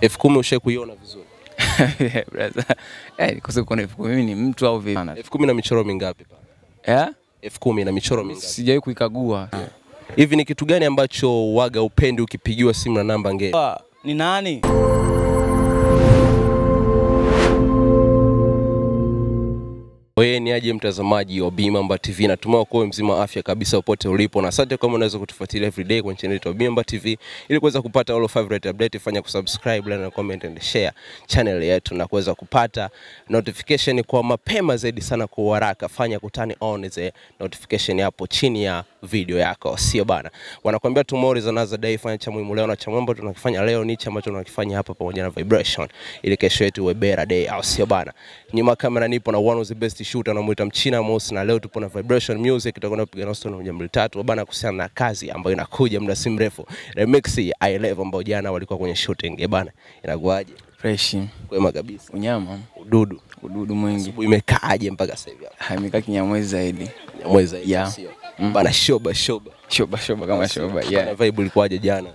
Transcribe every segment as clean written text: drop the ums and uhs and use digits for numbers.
10,000 ushakuiona vizuri? Brother. Kwa sababu kuna 10,000 mimi ni mtu au vipi? 10,000 na michoro mingapi pale? 10,000 na michoro mingapi? Sijawahi kuikagua. Hivi ni kitu gani ambacho waga upendi ukipigiwa simu na namba ngeni? Ni nani? Wewe ni aje mtazamaji wa Bimamba TV, natumai uko mzima wa afya kabisa popote ulipo, na asante kama unaweza kutufuatilia everyday kwenye channel yetu ya Bimamba TV ili kuweza kupata all favorite update. Fanya kusubscribe, like na comment and share channel yetu na kuweza kupata notification kwa mapema zaidi sana kwa haraka. Fanya kutani on the notification hapo chini ya video yako, sio bana? Wanakuambia tomorrow is another day. Fanya cha muhimu leo, na cha mambo tunakifanya leo ni cha ambacho tunakifanya hapa pamoja na Vibration ili kesho yetu iwe better day, au sio bana? Nyuma kamera nipo na one of the best shooter anamuita Mchina Moss, na leo tupo na Vibration Music, tutakwenda kupiga na story moja mbili tatu bana kuhusiana na kazi ambayo inakuja muda si mrefu, remix I Love ambayo jana walikuwa kwenye shooting bana. Inakuaje? Fresh. Kwema kabisa. Unyama. Ududu mwingi. Imekaaje mpaka sasa hivi? Imekaa kinyamwezi zaidi. Kinyamwezi zaidi, sio? Bana shoba Kama shoba. Na vibe ilikuwaje jana?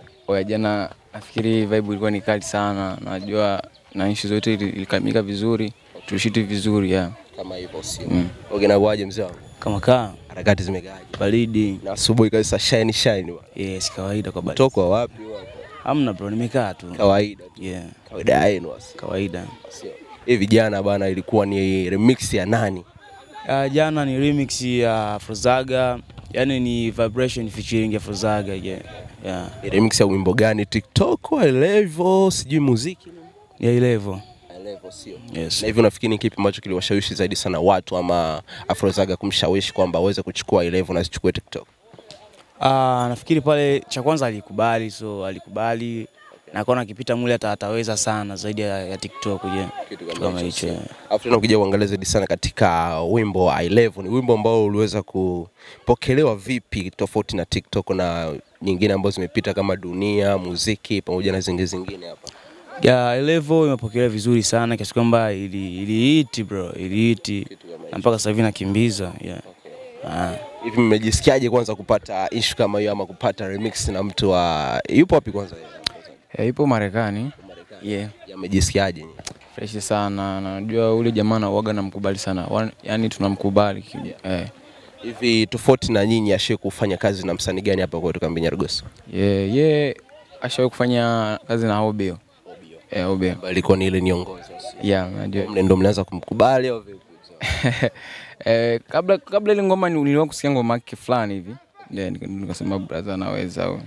Jana nafikiri vibe ilikuwa ni kali sana. Najua na issue zote ilikamilika vizuri. Tulishiti vizuri kama hivyo, sio? Inakuaje mzee wangu? Kama kaa harakati zimekaaje? Baridi na asubuhi kabisa shine bwana. Yes, kawaida kwa baridi. Toka wapi wapo? Hamna bro, nimekaa tu. Kawaida. Kawaida yenu wasi. Kawaida. Sio. Hivi jana bana ilikuwa ni remix ya nani? Jana ni remix ya Afrozaga, yani ni Vibration featuring Afrozaga. Ni remix ya wimbo gani? TikTok au Level, sijui muziki? Ya Level. Sio? Yes. Na hivi unafikiri kipi ambacho kiliwashawishi zaidi sana watu ama Afrozaga kumshawishi kwamba aweze kuchukua Level na asichukue TikTok? Nafikiri pale cha kwanza alikubali, na akaona akipita mule ataweza sana zaidi ya TikTok kitu kama hicho. Afu tena ukija uangalia zaidi sana katika wimbo wa I Love, ni wimbo ambao uliweza kupokelewa vipi tofauti na TikTok na nyingine ambazo zimepita kama Dunia, Muziki pamoja na zingine hapa? I Love imepokelewa vizuri sana kiasi kwamba ili bro, na mpaka sasa hivi nakimbiza. Hivi mmejisikiaje kwanza kupata issue kama hiyo ama kupata remix na mtu wa yupo wapi kwanza? Yupo Marekani. Yamejisikiaje? Fresh sana. Najua ule jamaa na uaga namkubali sana. Yaani tunamkubali. Hivi tofauti na nyinyi ashe kufanya kazi na msanii gani hapa kwetu kambi Nyarugusu? Ashawahi kufanya kazi na Obio. Obio. Alikuwa ni ile niongozi. Najua. Ndio mlianza kumkubali au vipi? Kabla ile ngoma niliwahi kusikia ngoma yake fulani hivi. Nikasema brother anaweza.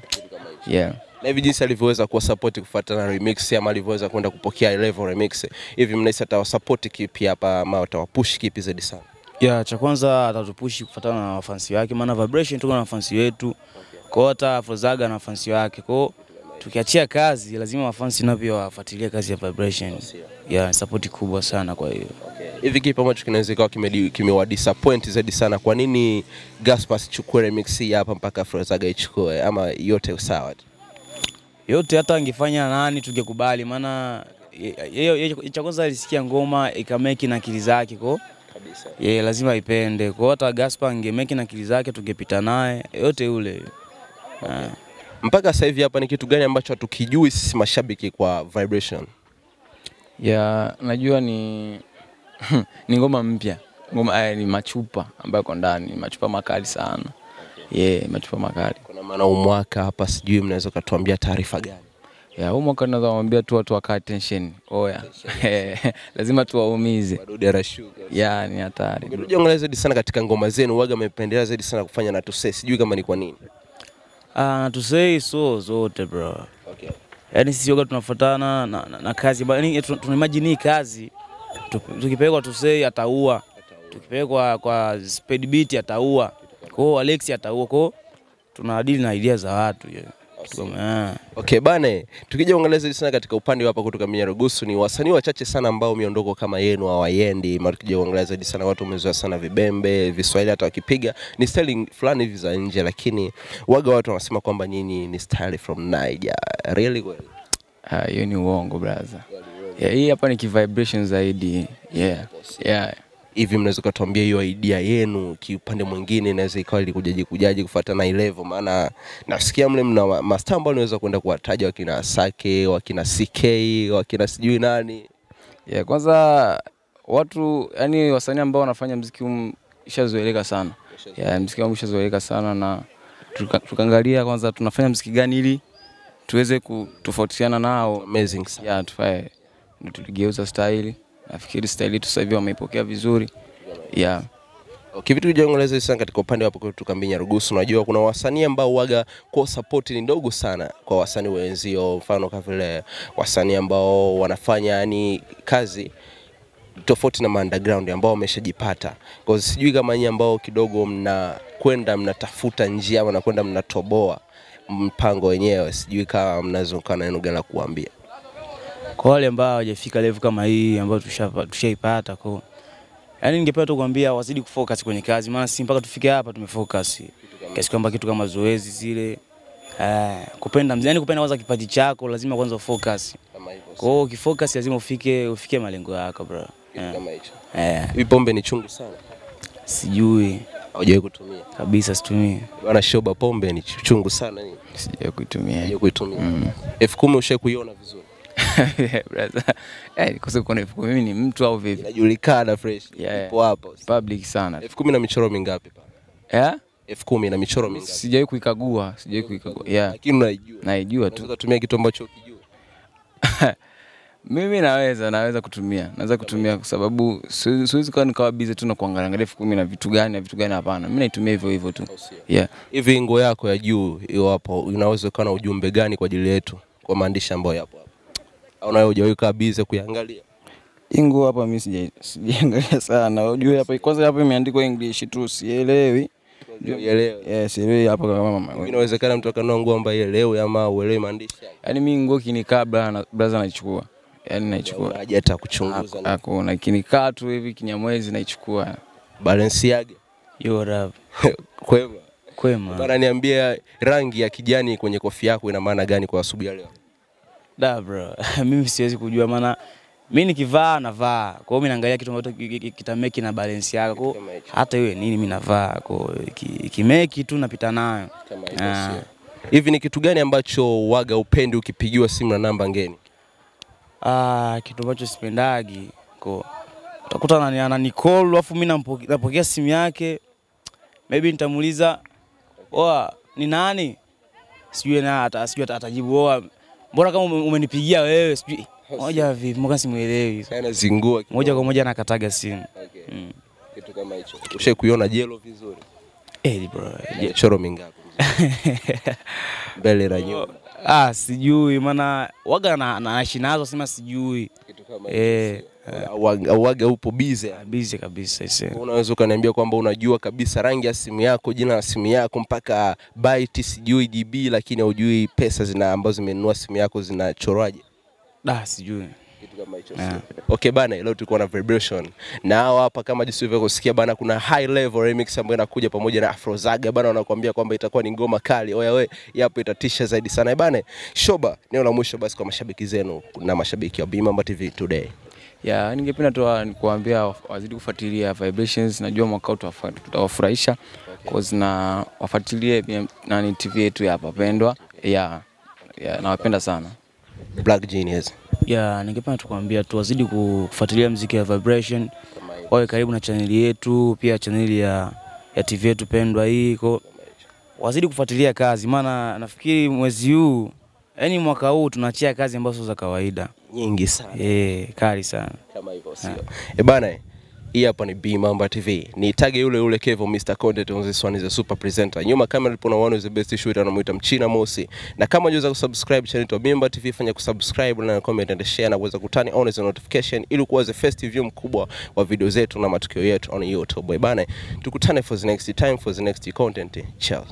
Na hivi jinsi alivyoweza kuwa support kufuatana na remix ama alivyoweza kwenda kupokea Level remix, hivi mnaisi atawasupport kipi hapa ama atawapush kipi zaidi sana? Cha kwanza atatupush kufuatana na wafansi wake, maana Vibration tuko na wafansi wetu. Kwa hata Afrozaga na wafansi wake. Kwa tukiachia kazi lazima wafansi nao pia wafuatilie kazi ya Vibration. Support kubwa sana kwa hiyo. Hivi kipi ambacho kinaweza kuwa kimewa disappoint zaidi sana? Kwa nini Gaspar sichukue remix hii hapa mpaka Afrozaga ichukue, ama yote sawa tu? Yote hata angefanya nani tungekubali, maana yeye cha kwanza alisikia ngoma ikameki na akili zake kabisa. Lazima ipende. Kwa hata Gaspar angemeki na akili zake tungepita naye yote ule. Mpaka sasa hivi hapa ni kitu gani ambacho hatukijui sisi mashabiki kwa Vibration? Najua ni ngoma mpya. Ngoma ni machupa ambayo kwa ndani, machupa makali sana. Machupa makali. Kuna maana umwaka hapa sijui mnaweza kutuambia taarifa gani? Umwaka naweza kuambia tu watu waka attention. Lazima tuwaumize. Wadudu rashuka. Ni hatari. Unajua zaidi sana katika ngoma zenu waga mmependelea zaidi sana kufanya na Tusei, sijui kama ni kwa nini? Na Tusei zote bro. Yaani sisi yoga tunafuatana na kazi, yaani tunaimagine kazi tukipelekwa Tusei ataua. Tukipelekwa kwa Speed Beat ataua. Kwa Alex ataua. Kwa tunadili na idea za watu. Bana, tukija uangalia zaidi sana katika upande hapa kutoka Nyarugusu, ni wasanii wachache sana ambao miondoko kama yenu hawaendi. Mara tukija uangalia zaidi sana watu wamezoea sana vibembe, Viswahili hata wakipiga ni styling fulani hivi za nje, lakini waga watu wanasema kwamba nyinyi ni style from Niger. Really well? Hiyo ni uongo brother. Hii hapa ni Vibration zaidi. Hivi mnaweza kutuambia hiyo idea yenu kiupande mwingine inaweza ikawa ilikujaji kufuatana na level, maana nasikia mle mna master ambao unaweza kwenda kuwataja wakina Sake, wakina CK, wakina sijui nani. Yeah, kwanza watu yani wasanii ambao wanafanya muziki ishazoeleka sana. Yeah, muziki wangu ishazoeleka sana na tukaangalia kwanza tunafanya muziki gani ili tuweze kutofautiana nao. Amazing sana. Yeah, tufae tuligeuza style. Nafikiri style yetu sasa hivi wameipokea vizuri. Yeah. Okay, vitu vijaongeleza sana katika upande wapo kwetu kambi Nyarugusu. Unajua kuna wasanii ambao waga kwa support ni ndogo sana kwa wasanii wenzio, mfano kama vile wasanii ambao wanafanya yani kazi tofauti na underground ambao wameshajipata. Kwa sijui kama nyinyi ambao kidogo mnatafuta njia au mnakwenda mnatoboa mpango wenyewe, sijui kama mnazokana neno gani la kuambia kwa wale ambao hawajafika level kama hii ambao tushaipata. Kwa yani ningependa tu kuambia wazidi kufocus kwenye kazi, maana si mpaka tufike hapa tumefocus kiasi kwamba kitu kama zoezi zile kupenda mzani, kupenda kwanza kipaji chako lazima kwanza focus. Kwa hiyo ukifocus lazima ufike malengo yako bro. Kama hicho. Hii pombe ni chungu sana. Sijui. Haujawahi kutumia? Kabisa situmii. Bwana Shoba, pombe ni chungu sana nini? Sijawahi kuitumia. Sijawahi kuitumia. 10,000 ushakuiona vizuri? Brother. Kwa sababu kuna 10,000 mimi ni mtu au vipi? Inajulikana fresh. Ipo hapo. Public sana. 10,000 na michoro mingapi pale? 10,000 na michoro mingapi? Sijawahi kuikagua. Yeah. Lakini unaijua. Naijua tu. Unaweza kutumia kitu ambacho ukijua. Mimi naweza kutumia. Naweza kutumia kwa sababu siwezi nikawa busy tu na kuangalia 10,000 na vitu gani hapana. Mimi naitumia hivyo tu. Yeah. Hivi ngo yako ya juu hiyo hapo unaweza kuwa na ujumbe gani kwa ajili yetu kwa maandishi ambayo yapo hapo? Au nawe hujawahi busy kuangalia? Ingo hapa mimi sijaangalia sana. Unajua hapa kwanza hapa imeandikwa English tu sielewi. Uelewe. Sielewi hapa kama mama. Inawezekana mtu akanua nguo ambayo ielewe ama uelewe maandishi. Yaani mimi nguo kinikaa brother naichukua. Yaani naichukua. Haja hata kuchunguza. Hakuna kinikaa tu hivi Kinyamwezi naichukua. Balenciaga. Yo rap. Kwema. Bana niambia rangi ya kijani kwenye kofia yako ina maana gani kwa asubuhi leo? Da bro, mimi siwezi kujua maana mimi nikivaa navaa. Kwa hiyo mimi naangalia kitu ambacho kitameki na balance yako. Hata iwe nini mimi navaa. Kwa kimeki tu napita nayo. Hivi ni kitu gani ambacho waga upendi ukipigiwa simu na namba ngeni? Kitu ambacho sipendagi. Kwa utakuta anani call alafu mimi napokea simu yake. Maybe nitamuuliza, "Oa, ni nani?" Sijui atajibu, "Mbona kama umenipigia wewe?" Sijui. Moja vipi? Mbona simuelewi. Sana zingua. Moja kwa moja anakataga simu. Kitu kama hicho. Ushakuiona jelo vizuri? Bro. Choro mingapi? Mbele na nyuma. Sijui maana waga naishi nazo sema sijui. Kitu kama hicho. Waga upo busy kabisa ise. Unaweza ukaniambia kwamba unajua kabisa rangi ya simu yako, jina la simu yako mpaka byte sijui DB, lakini hujui pesa ambazo zimenunua simu yako zinachorwaje? Sijui. Kitu kama hicho. Okay bana, leo tulikuwa na Vibration. Na hapa kama jinsi ulivyosikia bana, kuna high level remix ambayo inakuja pamoja na Afrozaga bana, wanakuambia kwamba itakuwa ni ngoma kali. Oya we, hapo itatisha zaidi sana bana. Shoba, neno la mwisho basi kwa mashabiki zenu na mashabiki wa Bimamba TV Today. Yeah, ningependa tu kuambia wazidi kufuatilia Vibrations. Najua mwaka huu tutawafurahisha cause na wafuatilie nani TV yetu hapa pendwa. Yeah, nawapenda sana. Black Genius. Ningependa tu kuambia tu wazidi kufuatilia muziki wa Vibration. Wawe karibu na channel yetu, pia channel ya TV yetu pendwa hii. Kwa wazidi kufuatilia kazi maana nafikiri mwezi huu yani mwaka huu tunaachia kazi ambazo za kawaida nyingi sana. Kali sana. Kama hivyo sio. Bana, hii hapa ni Bimamba TV. Ni tag yule Kevo Mr. Content on this one is a super presenter. Nyuma kamera lipo na one is the best shooter anamuita Mchina Mosi. Na kama unaweza kusubscribe channel yetu Bimamba TV, fanya kusubscribe na comment and share na kuweza kutani on the notification ili kuwa the first view mkubwa wa video zetu na matukio yetu on YouTube. Bana, tukutane for the next time for the next content. Ciao.